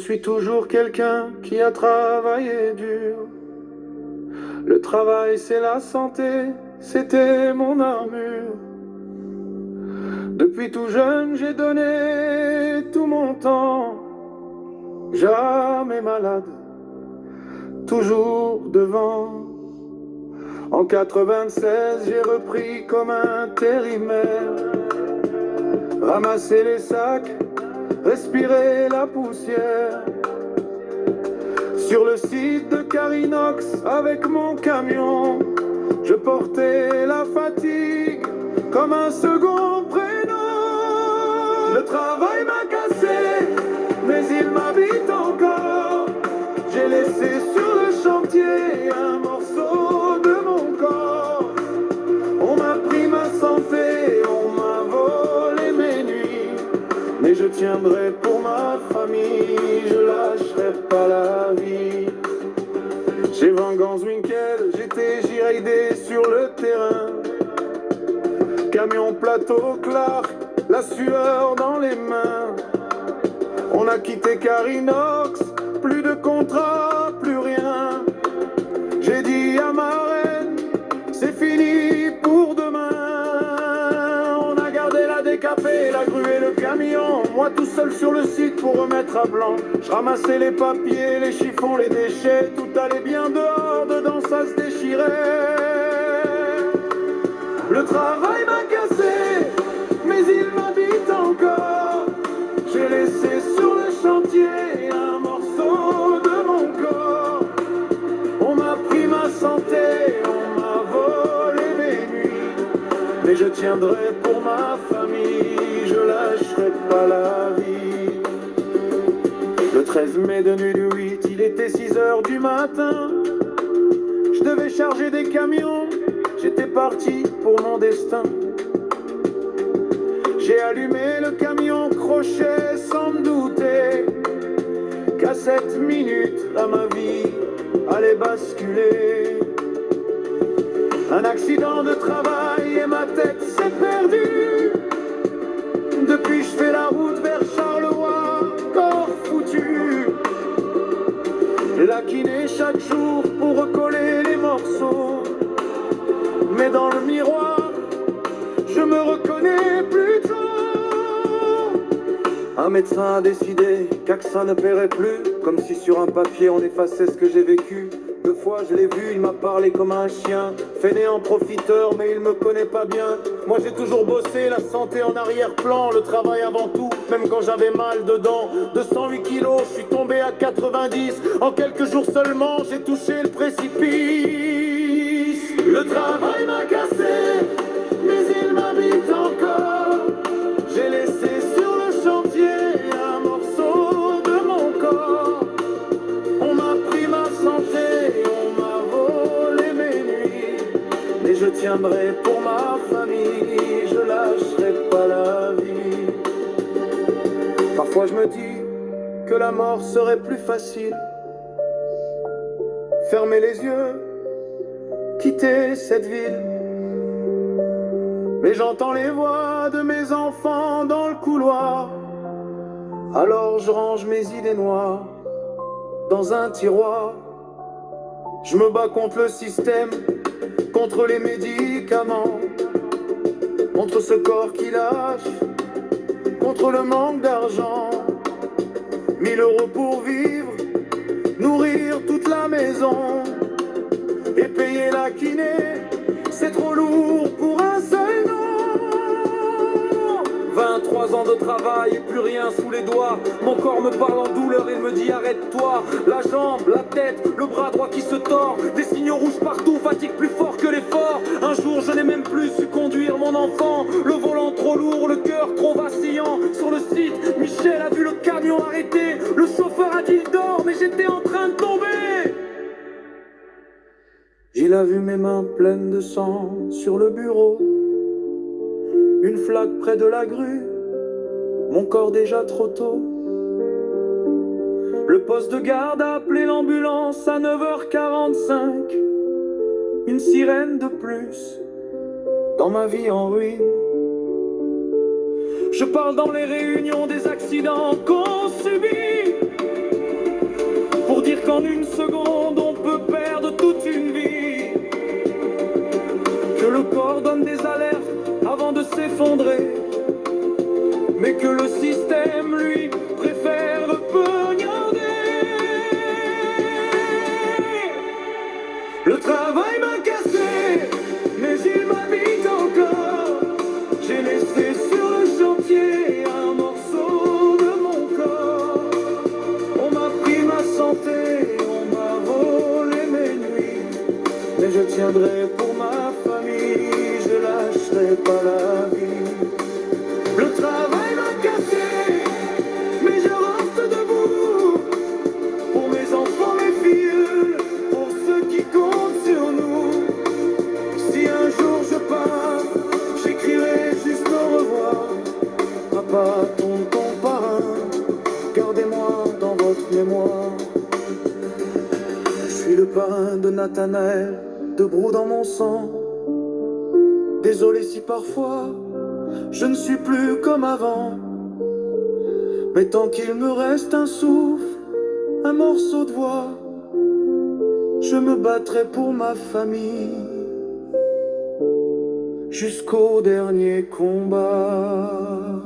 suis toujours quelqu'un qui a travaillé dur. Le travail c'est la santé, c'était mon armure. Depuis tout jeune j'ai donné tout mon temps. Jamais malade, toujours devant. En 96 j'ai repris comme intérimaire. Ramasser les sacs, respirer la poussière. Sur le site de Carinox avec mon camion, je portais la fatigue comme un second prénom. Le travail m'a cassé, mais il m'habite encore. J'ai laissé sur le chantier un morceau de mon corps. On m'a pris ma santé, on m'a volé mes nuits, mais je tiendrai pour ma famille, je lâcherai pas la vie. J'ai 20 ans ce week-end, j'étais giraidé sur le terrain. Camion plateau Clark, la sueur dans les mains. On a quitté Carinox, plus de contrat, plus rien. J'ai dit à ma reine, c'est fini pour demain. On a gardé la décapée, la grue et le camion. Moi tout seul sur le site pour remettre à blanc. Je ramassais les papiers, les chiffons, les déchets. Tout allait bien dehors, dedans ça se déchirait. Le travail m'a cassé, mais il m'habite encore. J'ai laissé sur le chantier un morceau de mon corps. On m'a pris ma santé, on m'a volé mes nuits, mais je tiendrai pour ma famille, je lâcherai pas la vie. Le 13 mai de nuit du 8, il était 6h du matin. Je devais charger des camions, j'étais parti pour mon destin. J'ai allumé le camion crochet sans me douter qu'à 7 minutes, là ma vie allait basculer. Un accident de travail et ma tête s'est perdue. Depuis je fais la route vers Charleroi, corps foutu. La kiné chaque jour pour recoller les morceaux. Mais dans le miroir, je me reconnais plus trop. Un médecin a décidé qu'Axa ne paierait plus. Comme si sur un papier on effaçait ce que j'ai vécu. 2 fois je l'ai vu, il m'a parlé comme un chien. Fainéant profiteur, mais il me connaît pas bien. Moi j'ai toujours bossé, la santé en arrière-plan. Le travail avant tout, même quand j'avais mal dedans. 208 kilos, je suis tombé à 90. En quelques jours seulement, j'ai touché le précipice. Le travail m'a cassé, mais il m'habite encore. J'ai laissé sur le chantier un morceau de mon corps. On m'a pris ma santé, on m'a volé mes nuits, mais je tiendrai pour ma famille, je lâcherai pas la vie. Parfois je me dis que la mort serait plus facile. Fermer les yeux, quitter cette ville. Mais j'entends les voix de mes enfants dans le couloir. Alors je range mes idées noires dans un tiroir. Je me bats contre le système, contre les médicaments, contre ce corps qui lâche, contre le manque d'argent. 1000 € pour vivre, nourrir toute la maison et payer la kiné, c'est trop lourd pour un seul nom. 23 ans de travail et plus rien sous les doigts. Mon corps me parle en douleur et me dit arrête-toi. La jambe, la tête, le bras droit qui se tord. Des signaux rouges partout, fatigue plus fort que l'effort. Un jour je n'ai même plus su conduire mon enfant. Le volant trop lourd, le cœur trop vacillant. Sur le site, Michel a vu le camion arrêté. Le chauffeur a dit il dort, mais j'étais en train de tomber. Il a vu mes mains pleines de sang sur le bureau. Une flaque près de la grue, mon corps déjà trop tôt. Le poste de garde a appelé l'ambulance à 9h45. Une sirène de plus dans ma vie en ruine. Je parle dans les réunions des accidents qu'on subit. dire qu'en une seconde on peut perdre toute une vie, que le corps donne des alertes avant de s'effondrer, mais que le système, lui, préfère poignarder. Le travail m'a cassé, mais il m'habite encore. J'ai laissé sur le chantier un morceau de mon corps. On m'a pris ma santé, on m'a volé mes nuits, mais je tiendrai pour ma famille, je lâcherai pas la vie. Le travail m'a cassé, mais je reste debout, pour mes enfants, mes filles, pour ceux qui comptent sur nous. Si un jour je pars, j'écrirai juste au revoir. Papa, tonton, parrain, gardez-moi dans votre mémoire. Je suis le parrain de Nathanaël, de Brou dans mon sang. Désolé si parfois je ne suis plus comme avant, mais tant qu'il me reste un souffle, un morceau de voix, je me battrai pour ma famille jusqu'au dernier combat.